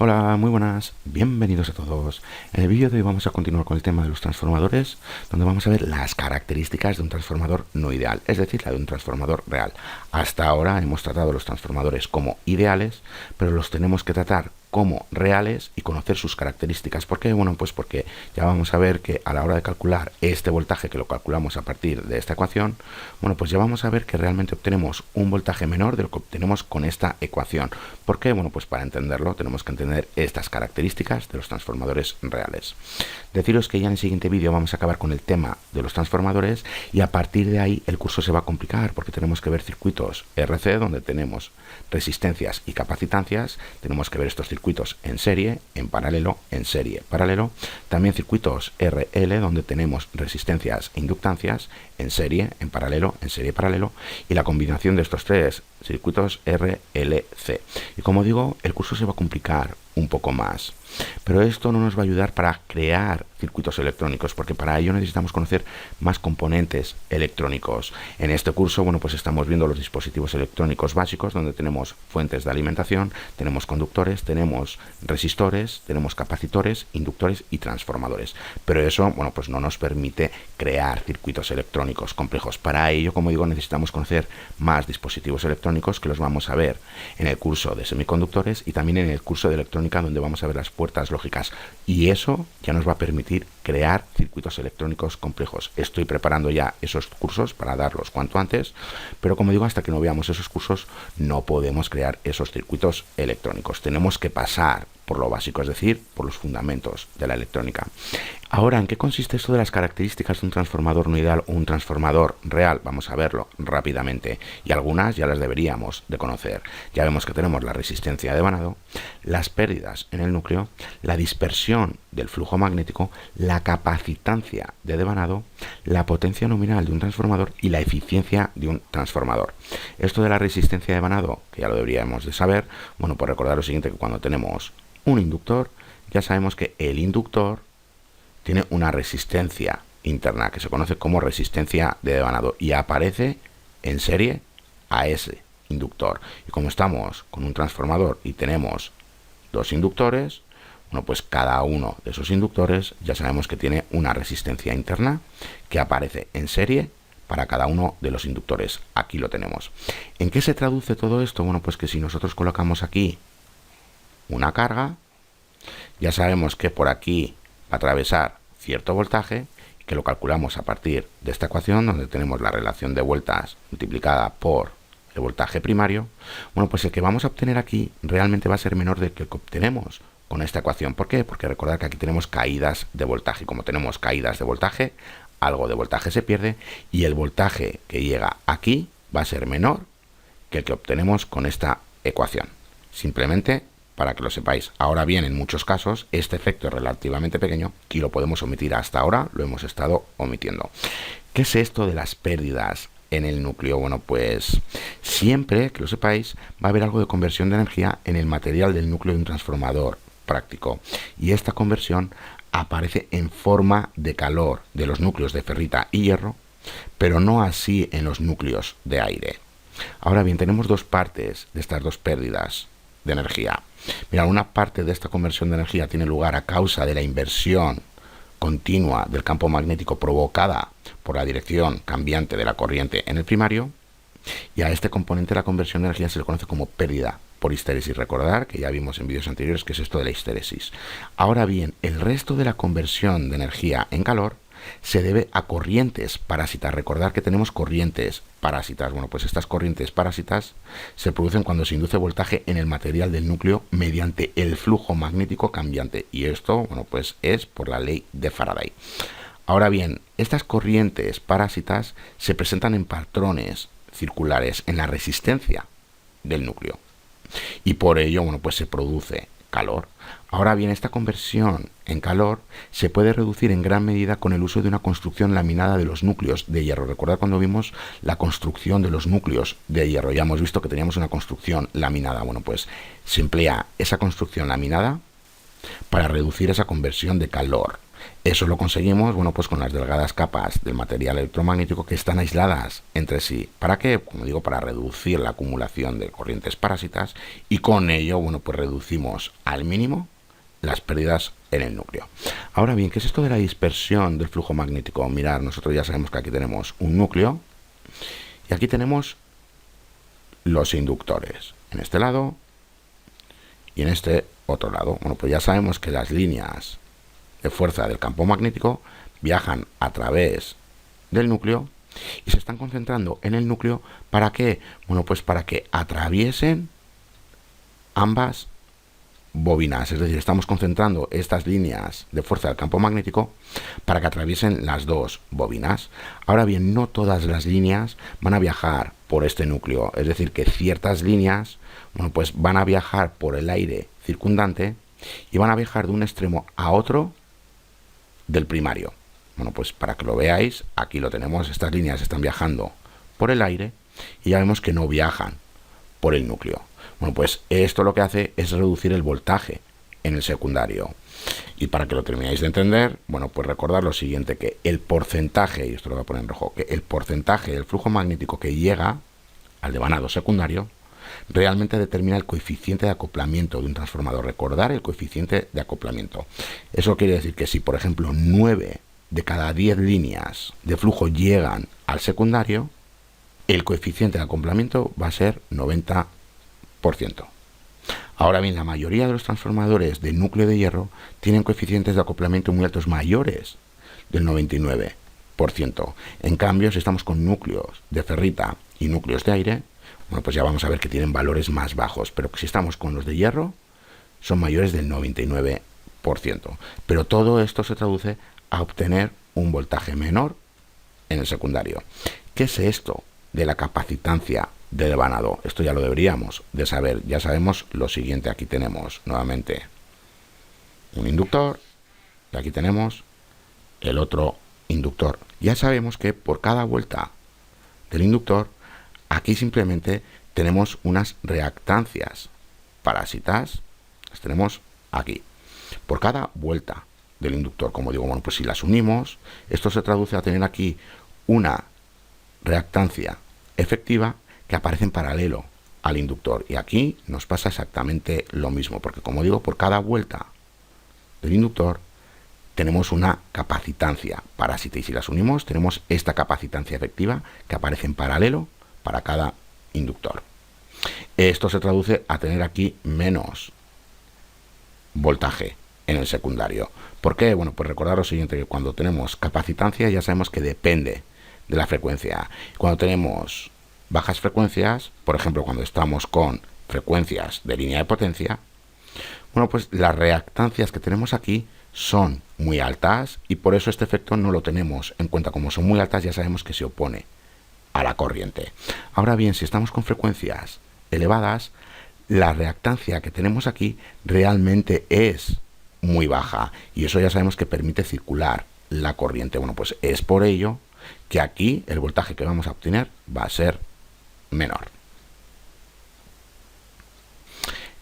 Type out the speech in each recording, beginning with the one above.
Hola, muy buenas, bienvenidos a todos. En el vídeo de hoy vamos a continuar con el tema de los transformadores, donde vamos a ver las características de un transformador no ideal, es decir, la de un transformador real. Hasta ahora hemos tratado los transformadores como ideales, pero los tenemos que tratar como reales y conocer sus características. ¿Por qué? Bueno, pues porque ya vamos a ver que a la hora de calcular este voltaje, que lo calculamos a partir de esta ecuación, bueno, pues ya vamos a ver que realmente obtenemos un voltaje menor de lo que obtenemos con esta ecuación. ¿Por qué? Bueno, pues para entenderlo tenemos que entender estas características de los transformadores reales. Deciros que ya en el siguiente vídeo vamos a acabar con el tema de los transformadores y a partir de ahí el curso se va a complicar porque tenemos que ver circuitos RC donde tenemos resistencias y capacitancias, tenemos que ver estos circuitos en serie, en paralelo, en serie, paralelo, también circuitos RL donde tenemos resistencias e inductancias en serie, en paralelo, en serie, paralelo, y la combinación de estos tres circuitos RLC. Y como digo, el curso se va a complicar un poco más, pero esto no nos va a ayudar para crear circuitos electrónicos, porque para ello necesitamos conocer más componentes electrónicos. En este curso, bueno, pues estamos viendo los dispositivos electrónicos básicos, donde tenemos fuentes de alimentación, tenemos conductores, tenemos resistores, tenemos capacitores, inductores y transformadores. Pero eso, bueno, pues no nos permite crear circuitos electrónicos complejos. Para ello, como digo, necesitamos conocer más dispositivos electrónicos, que los vamos a ver en el curso de semiconductores y también en el curso de electrónica, donde vamos a ver las puertas lógicas, y eso ya nos va a permitir crear circuitos electrónicos complejos. Estoy preparando ya esos cursos para darlos cuanto antes, pero como digo, hasta que no veamos esos cursos no podemos crear esos circuitos electrónicos. Tenemos que pasar por lo básico, es decir, por los fundamentos de la electrónica. Ahora, ¿en qué consiste esto de las características de un transformador no ideal o un transformador real? Vamos a verlo rápidamente, y algunas ya las deberíamos de conocer. Ya vemos que tenemos la resistencia de devanado, las pérdidas en el núcleo, la dispersión del flujo magnético, la capacitancia de devanado, la potencia nominal de un transformador y la eficiencia de un transformador. Esto de la resistencia de devanado, que ya lo deberíamos de saber, bueno, pues recordar lo siguiente, que cuando tenemos un inductor, ya sabemos que el inductor tiene una resistencia interna que se conoce como resistencia de devanado y aparece en serie a ese inductor. Y como estamos con un transformador y tenemos dos inductores, bueno, pues cada uno de esos inductores ya sabemos que tiene una resistencia interna que aparece en serie para cada uno de los inductores. Aquí lo tenemos. ¿En qué se traduce todo esto? Bueno, pues que si nosotros colocamos aquí una carga, ya sabemos que por aquí va a atravesar cierto voltaje, que lo calculamos a partir de esta ecuación, donde tenemos la relación de vueltas multiplicada por el voltaje primario. Bueno, pues el que vamos a obtener aquí realmente va a ser menor del que obtenemos con esta ecuación. ¿Por qué? Porque recordad que aquí tenemos caídas de voltaje. Como tenemos caídas de voltaje, algo de voltaje se pierde y el voltaje que llega aquí va a ser menor que el que obtenemos con esta ecuación. Simplemente para que lo sepáis. Ahora bien, en muchos casos este efecto es relativamente pequeño y lo podemos omitir. Hasta ahora lo hemos estado omitiendo. ¿Qué es esto de las pérdidas en el núcleo? Bueno, pues siempre que lo sepáis va a haber algo de conversión de energía en el material del núcleo de un transformador práctico, y esta conversión aparece en forma de calor de los núcleos de ferrita y hierro, pero no así en los núcleos de aire. Ahora bien, tenemos dos partes de estas dos pérdidas de energía. Mira, una parte de esta conversión de energía tiene lugar a causa de la inversión continua del campo magnético provocada por la dirección cambiante de la corriente en el primario, y a este componente de la conversión de energía se le conoce como pérdida por histéresis. Recordar que ya vimos en vídeos anteriores que es esto de la histéresis. Ahora bien, el resto de la conversión de energía en calor se debe a corrientes parásitas. Recordar que tenemos corrientes parásitas. Bueno, pues estas corrientes parásitas se producen cuando se induce voltaje en el material del núcleo mediante el flujo magnético cambiante, y esto, bueno, pues es por la ley de Faraday. Ahora bien, estas corrientes parásitas se presentan en patrones circulares en la resistencia del núcleo y por ello, bueno, pues se produce calor. Ahora bien, esta conversión en calor se puede reducir en gran medida con el uso de una construcción laminada de los núcleos de hierro. Recordad cuando vimos la construcción de los núcleos de hierro, ya hemos visto que teníamos una construcción laminada. Bueno, pues se emplea esa construcción laminada para reducir esa conversión de calor. Eso lo conseguimos, bueno, pues con las delgadas capas del material electromagnético que están aisladas entre sí. ¿Para qué? Como digo, para reducir la acumulación de corrientes parásitas y con ello, bueno, pues reducimos al mínimo las pérdidas en el núcleo. Ahora bien, ¿qué es esto de la dispersión del flujo magnético? Mirad, nosotros ya sabemos que aquí tenemos un núcleo y aquí tenemos los inductores, en este lado y en este otro lado. Bueno, pues ya sabemos que las líneas de fuerza del campo magnético viajan a través del núcleo y se están concentrando en el núcleo. ¿Para qué? Bueno, pues para que atraviesen ambas bobinas, es decir, estamos concentrando estas líneas de fuerza del campo magnético para que atraviesen las dos bobinas. Ahora bien, no todas las líneas van a viajar por este núcleo, es decir, que ciertas líneas, bueno, pues van a viajar por el aire circundante y van a viajar de un extremo a otro del primario. Bueno, pues para que lo veáis, aquí lo tenemos, estas líneas están viajando por el aire y ya vemos que no viajan por el núcleo. Bueno, pues esto lo que hace es reducir el voltaje en el secundario. Y para que lo terminéis de entender, bueno, pues recordad lo siguiente, que el porcentaje, y esto lo voy a poner en rojo, que el porcentaje del flujo magnético que llega al devanado secundario realmente determina el coeficiente de acoplamiento de un transformador. Recordar el coeficiente de acoplamiento. Eso quiere decir que si, por ejemplo, 9 de cada 10 líneas de flujo llegan al secundario, el coeficiente de acoplamiento va a ser 90%. Ahora bien, la mayoría de los transformadores de núcleo de hierro tienen coeficientes de acoplamiento muy altos, mayores del 99%. En cambio, si estamos con núcleos de ferrita y núcleos de aire, bueno, pues ya vamos a ver que tienen valores más bajos, pero si estamos con los de hierro, son mayores del 99%. Pero todo esto se traduce a obtener un voltaje menor en el secundario. ¿Qué es esto de la capacitancia de devanado? Esto ya lo deberíamos de saber. Ya sabemos lo siguiente. Aquí tenemos nuevamente un inductor y aquí tenemos el otro inductor. Ya sabemos que por cada vuelta del inductor, aquí simplemente tenemos unas reactancias parásitas. Las tenemos aquí. Por cada vuelta del inductor, como digo, bueno, pues si las unimos, esto se traduce a tener aquí una reactancia efectiva que aparece en paralelo al inductor. Y aquí nos pasa exactamente lo mismo, porque como digo, por cada vuelta del inductor tenemos una capacitancia parásita y si las unimos tenemos esta capacitancia efectiva que aparece en paralelo para cada inductor. Esto se traduce a tener aquí menos voltaje en el secundario. ¿Por qué? Bueno, pues recordar lo siguiente, que cuando tenemos capacitancia ya sabemos que depende de la frecuencia. Cuando tenemos bajas frecuencias, por ejemplo, cuando estamos con frecuencias de línea de potencia, bueno, pues las reactancias que tenemos aquí son muy altas y por eso este efecto no lo tenemos en cuenta. Como son muy altas, ya sabemos que se opone a la corriente. Ahora bien, si estamos con frecuencias elevadas, la reactancia que tenemos aquí realmente es muy baja y eso ya sabemos que permite circular la corriente. Bueno, pues es por ello que aquí el voltaje que vamos a obtener va a ser menor.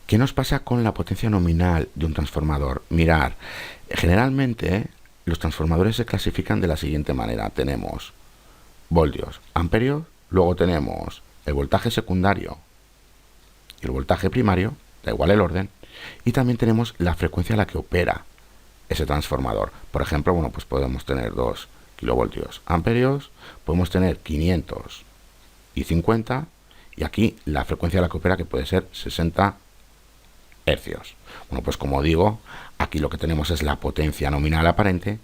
¿Qué nos pasa con la potencia nominal de un transformador? Mirad, generalmente los transformadores se clasifican de la siguiente manera. Tenemos voltios, amperios, luego tenemos el voltaje secundario y el voltaje primario, da igual el orden, y también tenemos la frecuencia a la que opera ese transformador. Por ejemplo, bueno, pues podemos tener 2 kilovoltios amperios, podemos tener 550 y aquí la frecuencia a la que opera que puede ser 60 hercios. Bueno, pues como digo, aquí lo que tenemos es la potencia nominal aparente,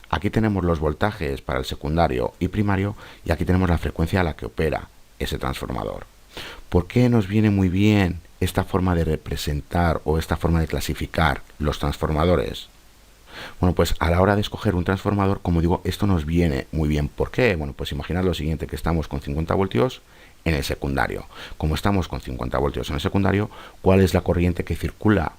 aquí tenemos los voltajes para el secundario y primario y aquí tenemos la frecuencia a la que opera ese transformador. ¿Por qué nos viene muy bien esta forma de representar o esta forma de clasificar los transformadores? Bueno, pues a la hora de escoger un transformador, como digo, esto nos viene muy bien. ¿Por qué? Bueno, pues imaginad lo siguiente, que estamos con 50 voltios en el secundario. Como estamos con 50 voltios en el secundario, ¿cuál es la corriente que circula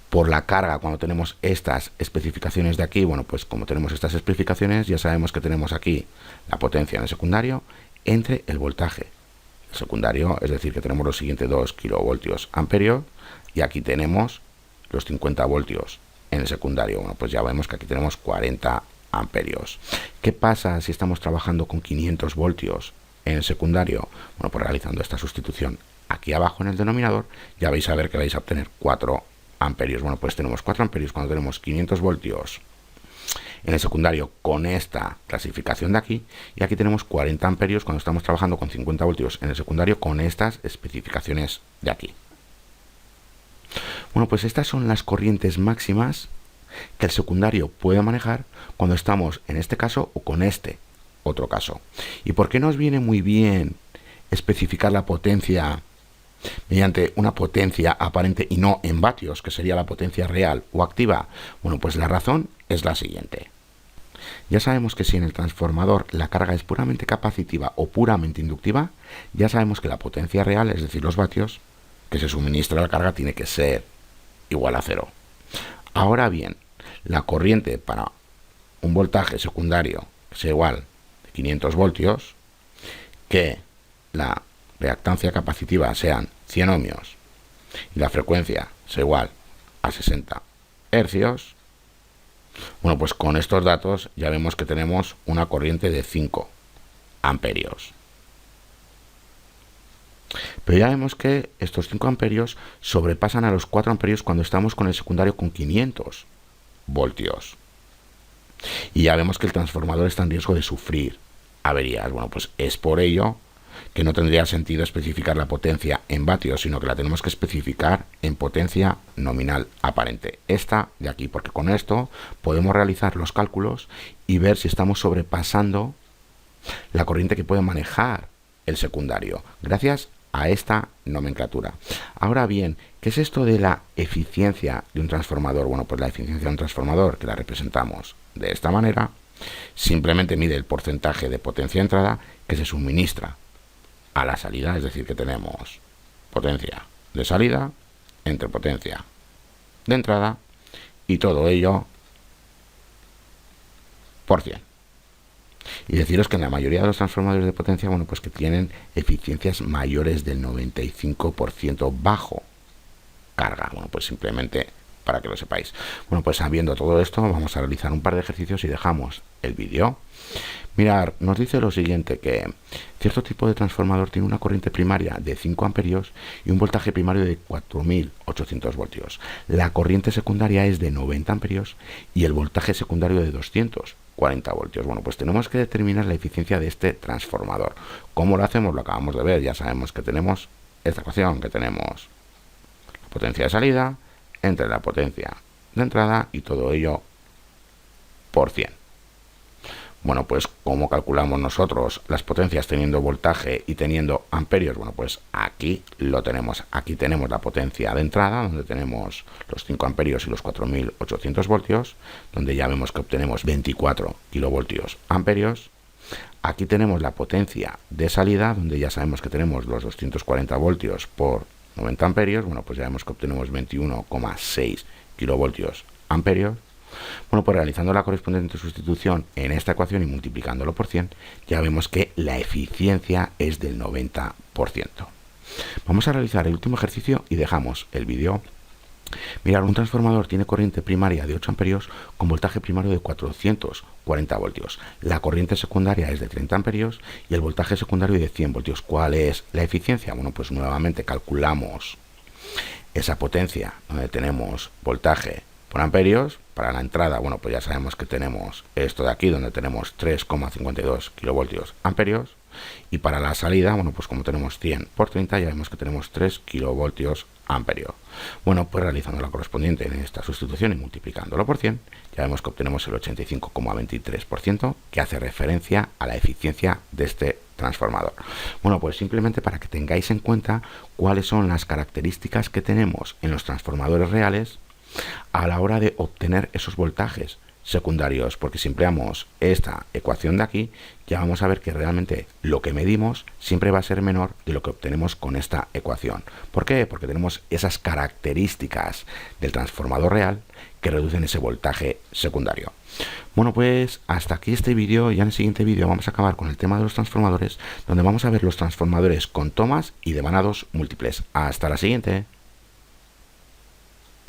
por la carga cuando tenemos estas especificaciones de aquí? Bueno, pues como tenemos estas especificaciones, ya sabemos que tenemos aquí la potencia en el secundario entre el voltaje secundario, es decir, que tenemos los siguientes 2 kilovoltios amperios y aquí tenemos los 50 voltios en el secundario. Bueno, pues ya vemos que aquí tenemos 40 amperios. ¿Qué pasa si estamos trabajando con 500 voltios en el secundario? Bueno, pues realizando esta sustitución aquí abajo en el denominador, ya vais a ver que vais a obtener 4 amperios. Bueno, pues tenemos 4 amperios cuando tenemos 500 voltios en el secundario con esta clasificación de aquí, y aquí tenemos 40 amperios cuando estamos trabajando con 50 voltios en el secundario con estas especificaciones de aquí. Bueno, pues estas son las corrientes máximas que el secundario puede manejar cuando estamos en este caso o con este otro caso. ¿Y por qué nos viene muy bien especificar la potencia mediante una potencia aparente y no en vatios, que sería la potencia real o activa? Bueno, pues la razón es la siguiente. Ya sabemos que si en el transformador la carga es puramente capacitiva o puramente inductiva, ya sabemos que la potencia real, es decir, los vatios que se suministra la carga, tiene que ser igual a 0. Ahora bien, la corriente para un voltaje secundario que sea igual a 500 voltios, que la reactancia capacitiva sean 100 ohmios y la frecuencia sea igual a 60 hercios, bueno, pues con estos datos ya vemos que tenemos una corriente de 5 amperios. Pero ya vemos que estos 5 amperios sobrepasan a los 4 amperios cuando estamos con el secundario con 500 voltios. Y ya vemos que el transformador está en riesgo de sufrir averías. Bueno, pues es por ello que no tendría sentido especificar la potencia en vatios, sino que la tenemos que especificar en potencia nominal aparente. Esta de aquí, porque con esto podemos realizar los cálculos y ver si estamos sobrepasando la corriente que puede manejar el secundario, gracias a esta nomenclatura. Ahora bien, ¿qué es esto de la eficiencia de un transformador? Bueno, pues la eficiencia de un transformador, que la representamos de esta manera, simplemente mide el porcentaje de potencia de entrada que se suministra a la salida, es decir, que tenemos potencia de salida entre potencia de entrada y todo ello por 100. Y deciros que en la mayoría de los transformadores de potencia, bueno, pues que tienen eficiencias mayores del 95% bajo carga. Bueno, pues simplemente para que lo sepáis. Bueno, pues sabiendo todo esto, vamos a realizar un par de ejercicios y dejamos el vídeo. Mirar, nos dice lo siguiente, que cierto tipo de transformador tiene una corriente primaria de 5 amperios y un voltaje primario de 4800 voltios. La corriente secundaria es de 90 amperios y el voltaje secundario de 240 voltios. Bueno, pues tenemos que determinar la eficiencia de este transformador. ¿Cómo lo hacemos? Lo acabamos de ver. Ya sabemos que tenemos esta ecuación, que tenemos la potencia de salida entre la potencia de entrada y todo ello por 100. Bueno, pues ¿cómo calculamos nosotros las potencias teniendo voltaje y teniendo amperios? Bueno, pues aquí lo tenemos. Aquí tenemos la potencia de entrada, donde tenemos los 5 amperios y los 4800 voltios, donde ya vemos que obtenemos 24 kilovoltios amperios. Aquí tenemos la potencia de salida, donde ya sabemos que tenemos los 240 voltios por 90 amperios. Bueno, pues ya vemos que obtenemos 21,6 kilovoltios amperios. Bueno, pues realizando la correspondiente sustitución en esta ecuación y multiplicándolo por 100, ya vemos que la eficiencia es del 90%. Vamos a realizar el último ejercicio y dejamos el vídeo. Mirad, un transformador tiene corriente primaria de 8 amperios con voltaje primario de 440 voltios. La corriente secundaria es de 30 amperios y el voltaje secundario de 100 voltios. ¿Cuál es la eficiencia? Bueno, pues nuevamente calculamos esa potencia donde tenemos voltaje por amperios. Para la entrada, bueno, pues ya sabemos que tenemos esto de aquí, donde tenemos 3,52 kilovoltios amperios. Y para la salida, bueno, pues como tenemos 100 por 30, ya vemos que tenemos 3 kilovoltios amperios. Bueno, pues realizando la correspondiente en esta sustitución y multiplicándolo por 100, ya vemos que obtenemos el 85,23%, que hace referencia a la eficiencia de este transformador. Bueno, pues simplemente para que tengáis en cuenta cuáles son las características que tenemos en los transformadores reales a la hora de obtener esos voltajes secundarios, porque si empleamos esta ecuación de aquí, ya vamos a ver que realmente lo que medimos siempre va a ser menor de lo que obtenemos con esta ecuación. ¿Por qué? Porque tenemos esas características del transformador real que reducen ese voltaje secundario. Bueno, pues hasta aquí este vídeo. Ya en el siguiente vídeo vamos a acabar con el tema de los transformadores, donde vamos a ver los transformadores con tomas y devanados múltiples. Hasta la siguiente.